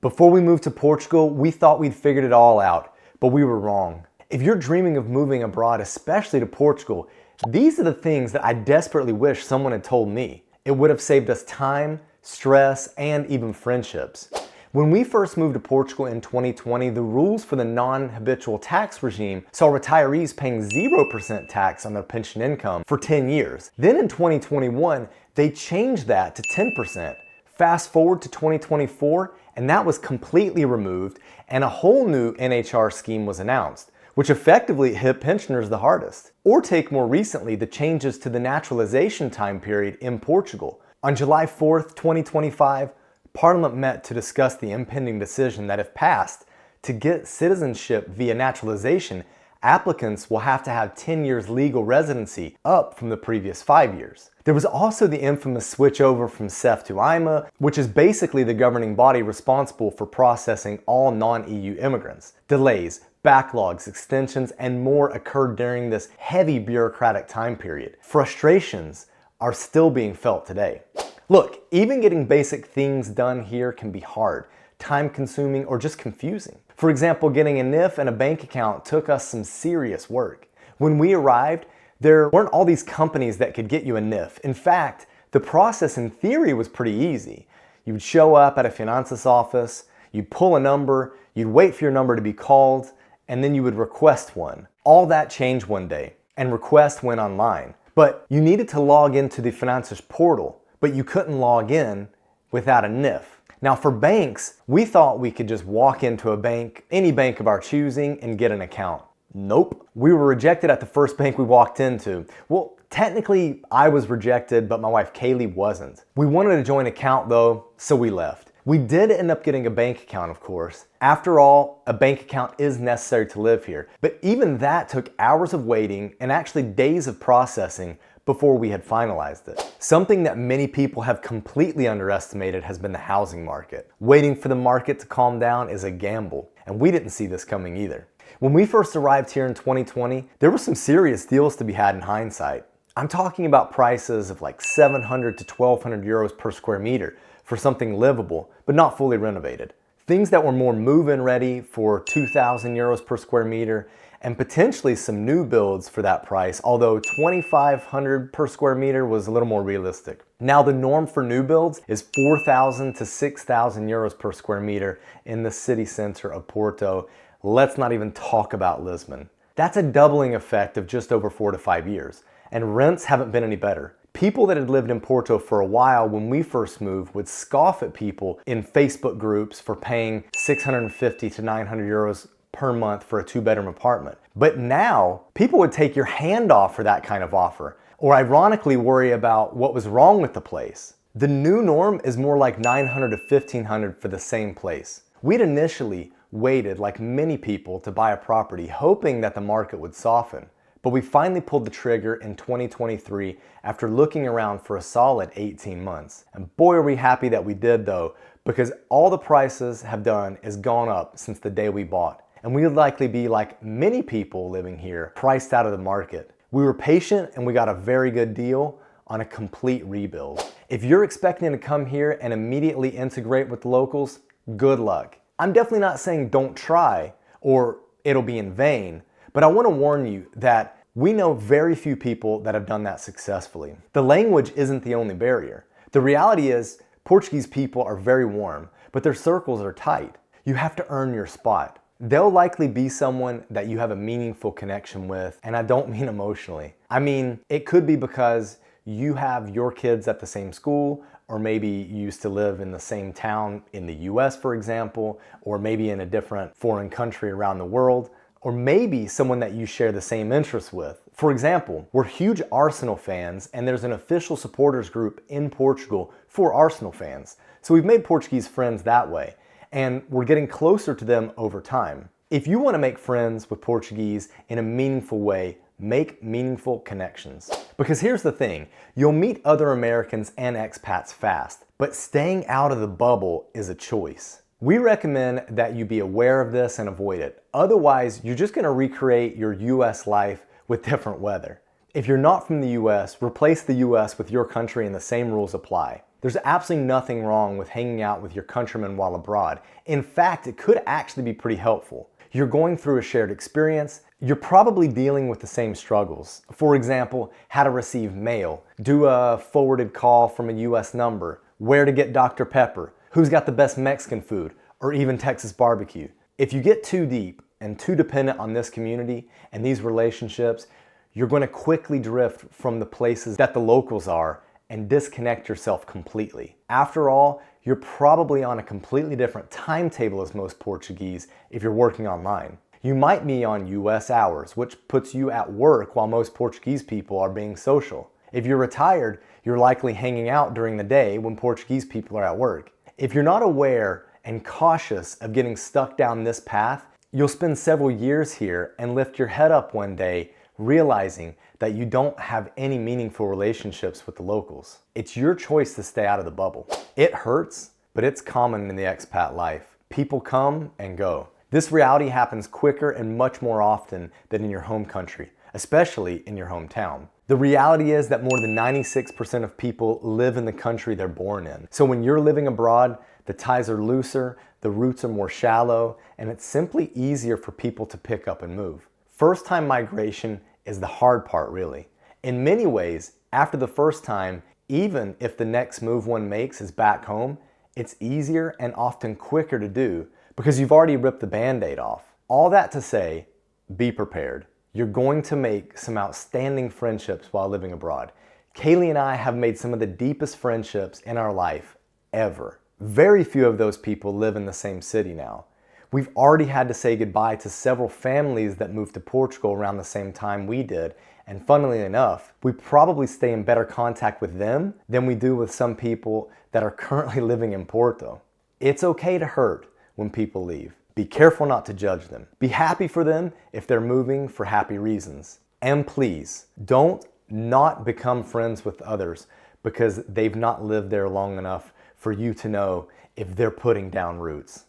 Before we moved to Portugal, we thought we'd figured it all out, but we were wrong. If you're dreaming of moving abroad, especially to Portugal, these are the things that I desperately wish someone had told me. It would have saved us time, stress, and even friendships. When we first moved to Portugal in 2020, the rules for the non-habitual tax regime saw retirees paying 0% tax on their pension income for 10 years. Then in 2021, they changed that to 10%. Fast forward to 2024, and that was completely removed, and a whole new NHR scheme was announced, which effectively hit pensioners the hardest. Or take more recently the changes to the naturalization time period in Portugal. On July 4th, 2025, Parliament met to discuss the impending decision that if passed, to get citizenship via naturalization, applicants will have to have 10 years legal residency, up from the previous 5 years. There was also the infamous switch over from CEF to IMA, which is basically the governing body responsible for processing all non-EU immigrants. Delays, backlogs, extensions, and more occurred during this heavy bureaucratic time period. Frustrations are still being felt today. Look, even getting basic things done here can be hard, time-consuming, or just confusing. For example, getting a NIF and a bank account took us some serious work. When we arrived, there weren't all these companies that could get you a NIF. In fact, the process in theory was pretty easy. You'd show up at a finances office, you'd pull a number, you'd wait for your number to be called, and then you would request one. All that changed one day, and request went online. But you needed to log into the finances portal, but you couldn't log in without a NIF. Now for banks, we thought we could just walk into a bank, any bank of our choosing, and get an account. Nope. We were rejected at the first bank we walked into. Well, technically I was rejected, but my wife Kalie wasn't. We wanted to join an account though, so we left. We did end up getting a bank account, of course. After all, a bank account is necessary to live here. But even that took hours of waiting and actually days of processing before we had finalized it. Something that many people have completely underestimated has been the housing market. Waiting for the market to calm down is a gamble, and we didn't see this coming either. When we first arrived here in 2020, there were some serious deals to be had in hindsight. I'm talking about prices of like 700 to 1200 euros per square meter for something livable, but not fully renovated. Things that were more move-in ready for 2,000 euros per square meter, and potentially some new builds for that price, although 2,500 per square meter was a little more realistic. Now the norm for new builds is 4,000 to 6,000 euros per square meter in the city center of Porto. Let's not even talk about Lisbon. That's a doubling effect of just over 4 to 5 years, and rents haven't been any better. People that had lived in Porto for a while when we first moved would scoff at people in Facebook groups for paying 650 to 900 euros per month for a 2-bedroom apartment. But now, people would take your hand off for that kind of offer, or ironically worry about what was wrong with the place. The new norm is more like 900 to 1,500 for the same place. We'd initially waited, like many people, to buy a property hoping that the market would soften. But we finally pulled the trigger in 2023 after looking around for a solid 18 months. And boy are we happy that we did though, because all the prices have done is gone up since the day we bought. And we would likely be like many people living here, priced out of the market. We were patient and we got a very good deal on a complete rebuild. If you're expecting to come here and immediately integrate with the locals, good luck. I'm definitely not saying don't try or it'll be in vain, but I want to warn you that we know very few people that have done that successfully. The language isn't the only barrier. The reality is Portuguese people are very warm, but their circles are tight. You have to earn your spot. They'll likely be someone that you have a meaningful connection with, and I don't mean emotionally. I mean, it could be because you have your kids at the same school, or maybe you used to live in the same town in the US, for example, or maybe in a different foreign country around the world, or maybe someone that you share the same interests with. For example, we're huge Arsenal fans, and there's an official supporters group in Portugal for Arsenal fans. So we've made Portuguese friends that way, and we're getting closer to them over time. If you want to make friends with Portuguese in a meaningful way, make meaningful connections. Because here's the thing, you'll meet other Americans and expats fast, but staying out of the bubble is a choice. We recommend that you be aware of this and avoid it. Otherwise, you're just going to recreate your US life with different weather. If you're not from the US, replace the US with your country and the same rules apply. There's absolutely nothing wrong with hanging out with your countrymen while abroad. In fact, it could actually be pretty helpful. You're going through a shared experience. You're probably dealing with the same struggles. For example, how to receive mail, do a forwarded call from a US number, where to get Dr. Pepper, who's got the best Mexican food, or even Texas barbecue. If you get too deep and too dependent on this community and these relationships, you're going to quickly drift from the places that the locals are and disconnect yourself completely. After all, you're probably on a completely different timetable as most Portuguese if you're working online. You might be on US hours, which puts you at work while most Portuguese people are being social. If you're retired, you're likely hanging out during the day when Portuguese people are at work. If you're not aware and cautious of getting stuck down this path, you'll spend several years here and lift your head up one day realizing that you don't have any meaningful relationships with the locals. It's your choice to stay out of the bubble. It hurts, but it's common in the expat life. People come and go. This reality happens quicker and much more often than in your home country, especially in your hometown. The reality is that more than 96% of people live in the country they're born in. So when you're living abroad, the ties are looser, the roots are more shallow, and it's simply easier for people to pick up and move. First-time migration is the hard part, really. In many ways, after the first time, even if the next move one makes is back home, it's easier and often quicker to do because you've already ripped the Band-Aid off. All that to say, be prepared. You're going to make some outstanding friendships while living abroad. Kalie and I have made some of the deepest friendships in our life ever. Very few of those people live in the same city now. We've already had to say goodbye to several families that moved to Portugal around the same time we did, and funnily enough, we probably stay in better contact with them than we do with some people that are currently living in Porto. It's okay to hurt when people leave. Be careful not to judge them. Be happy for them if they're moving for happy reasons. And please, don't not become friends with others because they've not lived there long enough for you to know if they're putting down roots.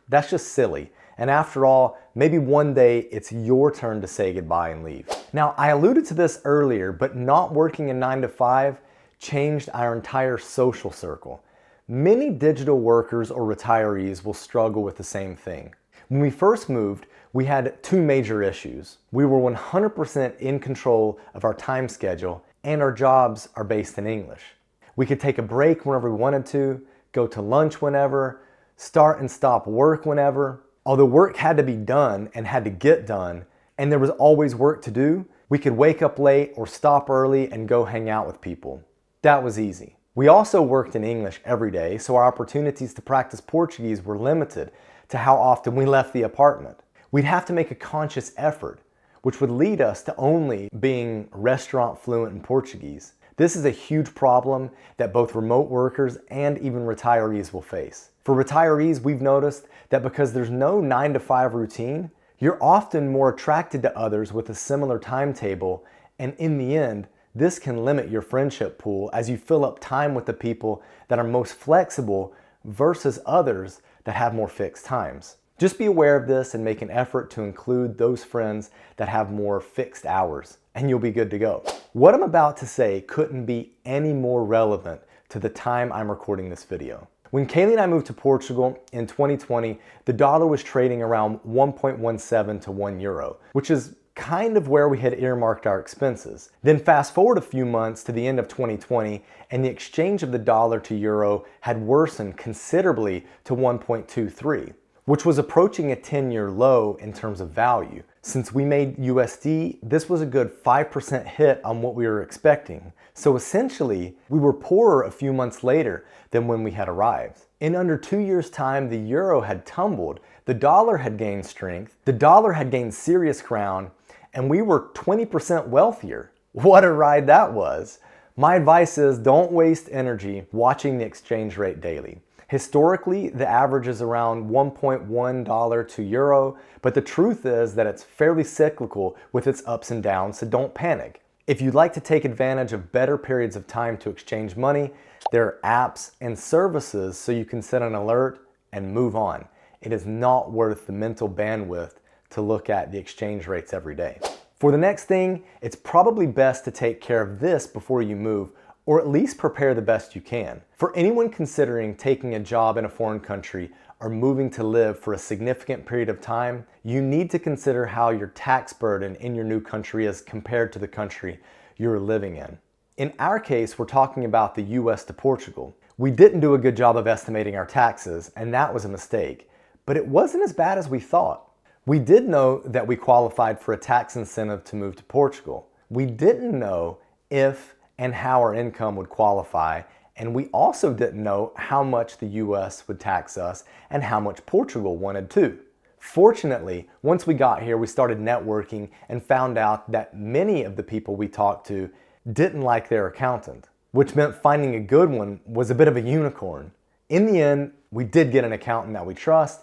That's just silly. And after all, maybe one day it's your turn to say goodbye and leave. Now, I alluded to this earlier, but not working a 9 to 5 changed our entire social circle. Many digital workers or retirees will struggle with the same thing. When we first moved, we had two major issues. We were 100% in control of our time schedule, and our jobs are based in English. We could take a break whenever we wanted to, go to lunch whenever, start and stop work whenever. Although work had to be done and had to get done, and there was always work to do, we could wake up late or stop early and go hang out with people. That was easy. We also worked in English every day, so our opportunities to practice Portuguese were limited to how often we left the apartment. We'd have to make a conscious effort, which would lead us to only being restaurant fluent in Portuguese. This is a huge problem that both remote workers and even retirees will face. For retirees, we've noticed that because there's no 9 to 5 routine, you're often more attracted to others with a similar timetable, and in the end, this can limit your friendship pool as you fill up time with the people that are most flexible versus others that have more fixed times. Just be aware of this and make an effort to include those friends that have more fixed hours, and you'll be good to go. What I'm about to say couldn't be any more relevant to the time I'm recording this video. When Kalie and I moved to Portugal in 2020, the dollar was trading around 1.17 to €1, which is kind of where we had earmarked our expenses. Then fast forward a few months to the end of 2020, and the exchange of the dollar to euro had worsened considerably to 1.23, which was approaching a 10-year low in terms of value. Since we made USD, this was a good 5% hit on what we were expecting. So essentially, we were poorer a few months later than when we had arrived. In under 2 years' time, the euro had tumbled, the dollar had gained strength, the dollar had gained serious ground, and we were 20% wealthier. What a ride that was. My advice is don't waste energy watching the exchange rate daily. Historically, the average is around $1.1 to euro, but the truth is that it's fairly cyclical with its ups and downs, so don't panic. If you'd like to take advantage of better periods of time to exchange money, there are apps and services so you can set an alert and move on. It is not worth the mental bandwidth to look at the exchange rates every day. For the next thing, it's probably best to take care of this before you move, or at least prepare the best you can. For anyone considering taking a job in a foreign country or moving to live for a significant period of time, you need to consider how your tax burden in your new country is compared to the country you're living in. In our case, we're talking about the US to Portugal. We didn't do a good job of estimating our taxes, and that was a mistake, but it wasn't as bad as we thought. We did know that we qualified for a tax incentive to move to Portugal. We didn't know if and how our income would qualify, and we also didn't know how much the US would tax us and how much Portugal wanted too. Fortunately, once we got here, we started networking and found out that many of the people we talked to didn't like their accountant, which meant finding a good one was a bit of a unicorn. In the end, we did get an accountant that we trust,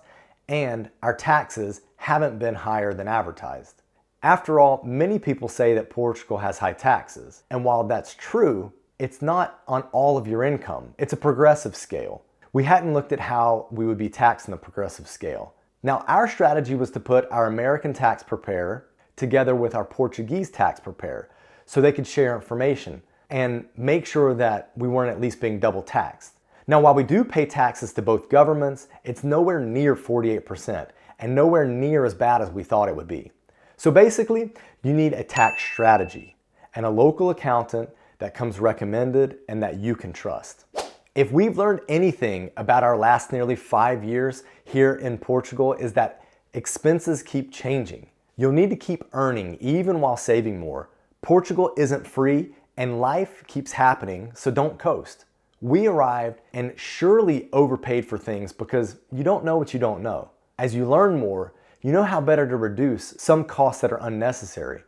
and our taxes haven't been higher than advertised. After all, many people say that Portugal has high taxes, and while that's true, it's not on all of your income. It's a progressive scale. We hadn't looked at how we would be taxed in the progressive scale. Now, our strategy was to put our American tax preparer together with our Portuguese tax preparer so they could share information and make sure that we weren't at least being double taxed. Now, while we do pay taxes to both governments, it's nowhere near 48% and nowhere near as bad as we thought it would be. So basically, you need a tax strategy and a local accountant that comes recommended and that you can trust. If we've learned anything about our last nearly 5 years here in Portugal, is that expenses keep changing. You'll need to keep earning even while saving more. Portugal isn't free and life keeps happening, so don't coast. We arrived and surely overpaid for things because you don't know what you don't know. As you learn more, you know how better to reduce some costs that are unnecessary.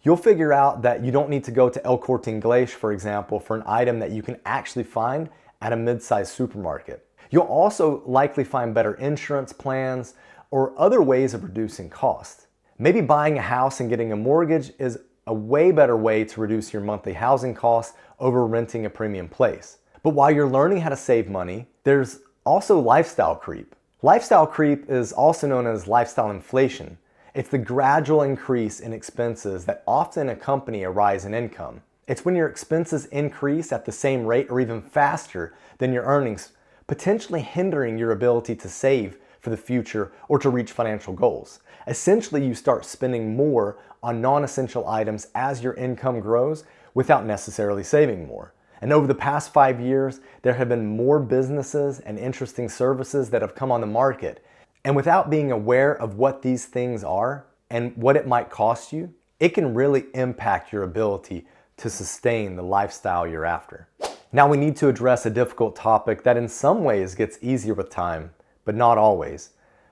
You'll figure out that you don't need to go to El Corte Inglés, for example, for an item that you can actually find at a mid-sized supermarket. You'll also likely find better insurance plans or other ways of reducing costs. Maybe buying a house and getting a mortgage is a way better way to reduce your monthly housing costs over renting a premium place. But while you're learning how to save money, there's also lifestyle creep. Lifestyle creep is also known as lifestyle inflation. It's the gradual increase in expenses that often accompany a rise in income. It's when your expenses increase at the same rate or even faster than your earnings, potentially hindering your ability to save for the future or to reach financial goals. Essentially, you start spending more on non-essential items as your income grows without necessarily saving more. And over the past 5 years, there have been more businesses and interesting services that have come on the market. And without being aware of what these things are and what it might cost you, it can really impact your ability to sustain the lifestyle you're after. Now we need to address a difficult topic that in some ways gets easier with time, but not always.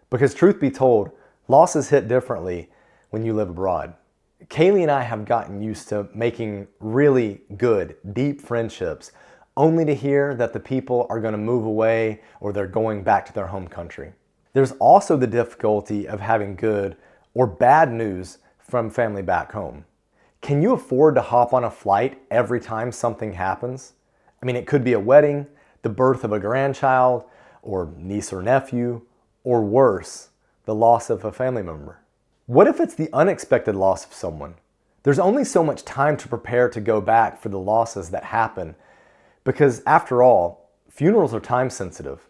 Because truth be told, losses hit differently when you live abroad. Kalie and I have gotten used to making really good, deep friendships, only to hear that the people are going to move away or they're going back to their home country. There's also the difficulty of having good or bad news from family back home. Can you afford to hop on a flight every time something happens? I mean, it could be a wedding, the birth of a grandchild, or niece or nephew, or worse, the loss of a family member. What if it's the unexpected loss of someone? There's only so much time to prepare to go back for the losses that happen, because after all, funerals are time sensitive.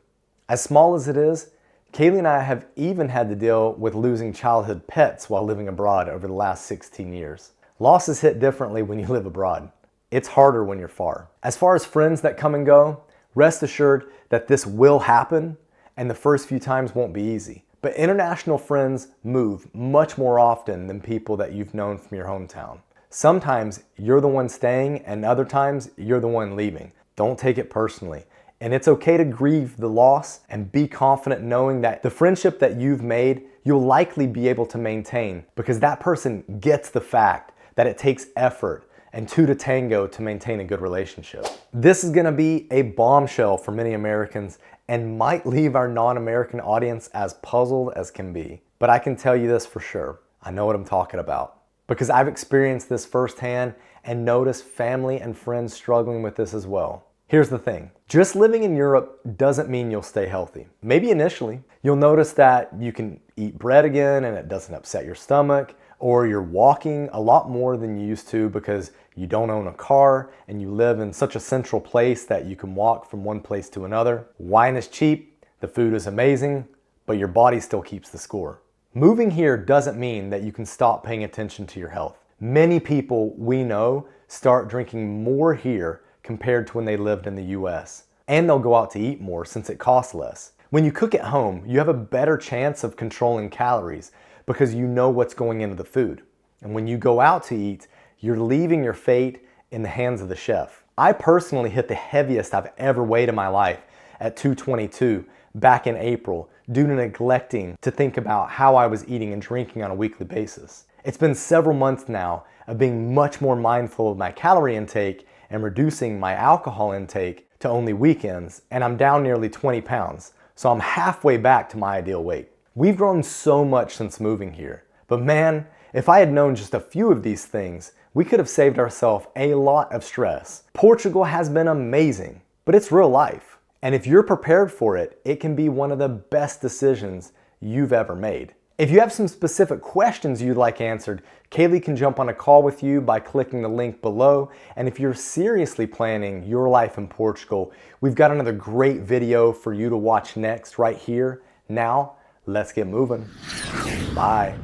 As small as it is, Kalie and I have even had to deal with losing childhood pets while living abroad over the last 16 years. Losses hit differently when you live abroad. It's harder when you're far. As far as friends that come and go, rest assured that this will happen, and the first few times won't be easy. But international friends move much more often than people that you've known from your hometown. Sometimes you're the one staying, and other times you're the one leaving. Don't take it personally. And it's okay to grieve the loss and be confident knowing that the friendship that you've made, you'll likely be able to maintain because that person gets the fact that it takes effort and two to tango to maintain a good relationship. This is gonna be a bombshell for many Americans and might leave our non-American audience as puzzled as can be. But I can tell you this for sure, I know what I'm talking about because I've experienced this firsthand and noticed family and friends struggling with this as well. Here's the thing, just living in Europe doesn't mean you'll stay healthy. Maybe initially, you'll notice that you can eat bread again and it doesn't upset your stomach, or you're walking a lot more than you used to because you don't own a car and you live in such a central place that you can walk from one place to another. Wine is cheap, the food is amazing, but your body still keeps the score. Moving here doesn't mean that you can stop paying attention to your health. Many people we know start drinking more here compared to when they lived in the US. And they'll go out to eat more since it costs less. When you cook at home, you have a better chance of controlling calories because you know what's going into the food. And when you go out to eat, you're leaving your fate in the hands of the chef. I personally hit the heaviest I've ever weighed in my life at 222 back in April due to neglecting to think about how I was eating and drinking on a weekly basis. It's been several months now of being much more mindful of my calorie intake and reducing my alcohol intake to only weekends, and I'm down nearly 20 pounds, so I'm halfway back to my ideal weight. We've grown so much since moving here, but man, if I had known just a few of these things, we could have saved ourselves a lot of stress. Portugal has been amazing, but it's real life. And if you're prepared for it, it can be one of the best decisions you've ever made. If you have some specific questions you'd like answered, Kalie can jump on a call with you by clicking the link below. And if you're seriously planning your life in Portugal, we've got another great video for you to watch next right here. Now, let's get moving. Bye.